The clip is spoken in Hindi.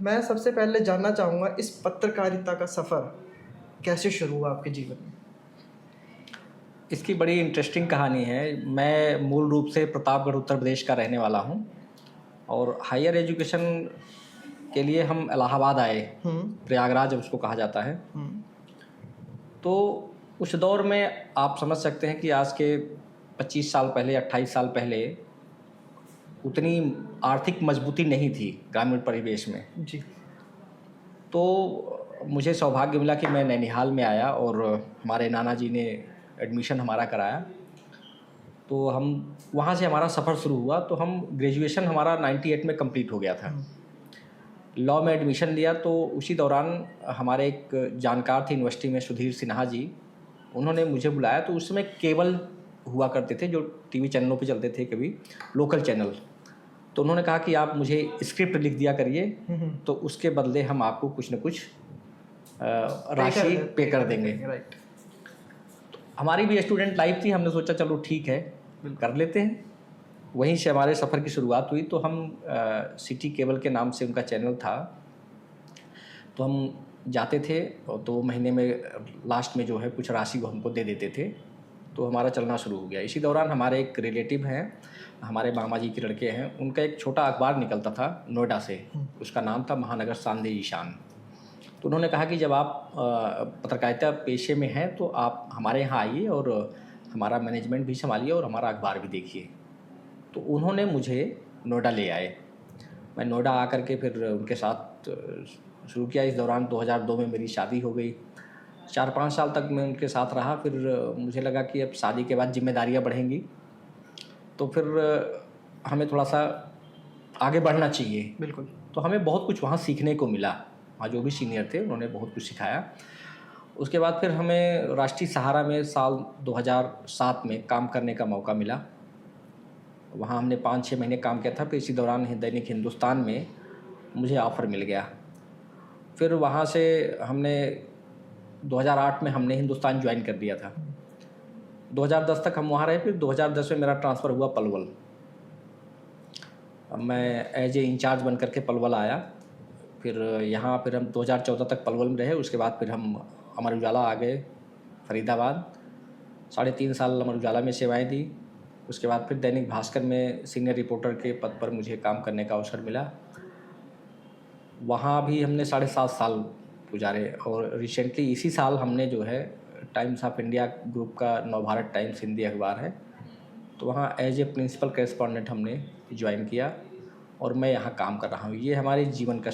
मैं सबसे पहले जानना चाहूँगा इस पत्रकारिता का सफ़र कैसे शुरू हुआ आपके जीवन में? इसकी बड़ी इंटरेस्टिंग कहानी है। मैं मूल रूप से प्रतापगढ़ उत्तर प्रदेश का रहने वाला हूँ और हायर एजुकेशन के लिए हम इलाहाबाद आए। प्रयागराज उसको कहा जाता है। तो उस दौर में आप समझ सकते हैं कि आज के 25 साल पहले 28 साल पहले उतनी आर्थिक मजबूती नहीं थी ग्रामीण परिवेश में। जी। तो मुझे सौभाग्य मिला कि मैं नैनीहाल में आया और हमारे नाना जी ने एडमिशन हमारा कराया। तो हम वहाँ से हमारा सफ़र शुरू हुआ। तो हम ग्रेजुएशन हमारा 98 में कंप्लीट हो गया था। लॉ में एडमिशन लिया तो उसी दौरान हमारे एक जानकार थे यूनिवर्सिटी में, सुधीर सिन्हा जी, उन्होंने मुझे बुलाया। तो उस समय केबल हुआ करते थे जो टीवी चैनलों पे चलते थे, कभी लोकल चैनल। तो उन्होंने कहा कि आप मुझे स्क्रिप्ट लिख दिया करिए, तो उसके बदले हम आपको कुछ न कुछ राशि पे कर देंगे। राइट। हमारी भी स्टूडेंट लाइफ थी, हमने सोचा चलो ठीक है कर लेते हैं। वहीं से हमारे सफ़र की शुरुआत हुई। तो हम सिटी केबल के नाम से उनका चैनल था, तो हम जाते थे और 2 महीने में लास्ट में जो है कुछ राशि वो हमको दे देते थे। तो हमारा चलना शुरू हो गया। इसी दौरान हमारे एक रिलेटिव हैं, हमारे मामा जी के लड़के हैं, उनका एक छोटा अखबार निकलता था नोएडा से, उसका नाम था महानगर सांदेह ईशान। तो उन्होंने कहा कि जब आप पत्रकारिता पेशे में हैं तो आप हमारे यहाँ आइए और हमारा मैनेजमेंट भी संभालिए और हमारा अखबार भी देखिए। तो उन्होंने मुझे नोएडा ले आए। मैं नोएडा आकर के फिर उनके साथ शुरू किया। इस दौरान 2002 में मेरी शादी हो गई। 4-5 साल तक मैं उनके साथ रहा। फिर मुझे लगा कि अब शादी के बाद जिम्मेदारियां बढ़ेंगी, तो फिर हमें थोड़ा सा आगे बढ़ना चाहिए। बिल्कुल। तो हमें बहुत कुछ वहाँ सीखने को मिला। वहाँ जो भी सीनियर थे उन्होंने बहुत कुछ सिखाया। उसके बाद फिर हमें राष्ट्रीय सहारा में साल 2007 में काम करने का मौका मिला। वहाँ हमने 5-6 महीने काम किया था। फिर इसी दौरान दैनिक हिंदुस्तान में मुझे ऑफ़र मिल गया। फिर वहाँ से हमने 2008 में हमने हिंदुस्तान ज्वाइन कर दिया था। 2010 तक हम वहाँ रहे। फिर 2010 में मेरा ट्रांसफ़र हुआ पलवल। मैं एज ए इंचार्ज बन करके पलवल आया। फिर यहाँ फिर हम 2014 तक पलवल में रहे। उसके बाद फिर हम अमर उजाला आ गए फरीदाबाद। 3.5 साल अमर उजाला में सेवाएं दी। उसके बाद फिर दैनिक भास्कर में सीनियर रिपोर्टर के पद पर मुझे काम करने का अवसर मिला। वहाँ भी हमने 7.5 साल गुजारे और रिसेंटली इसी साल हमने जो है टाइम्स ऑफ इंडिया ग्रुप का नवभारत टाइम्स हिंदी अखबार है, तो वहाँ एज ए प्रिंसिपल करेस्पॉन्डेंट हमने ज्वाइन किया और मैं यहाँ काम कर रहा हूँ। ये हमारे जीवन का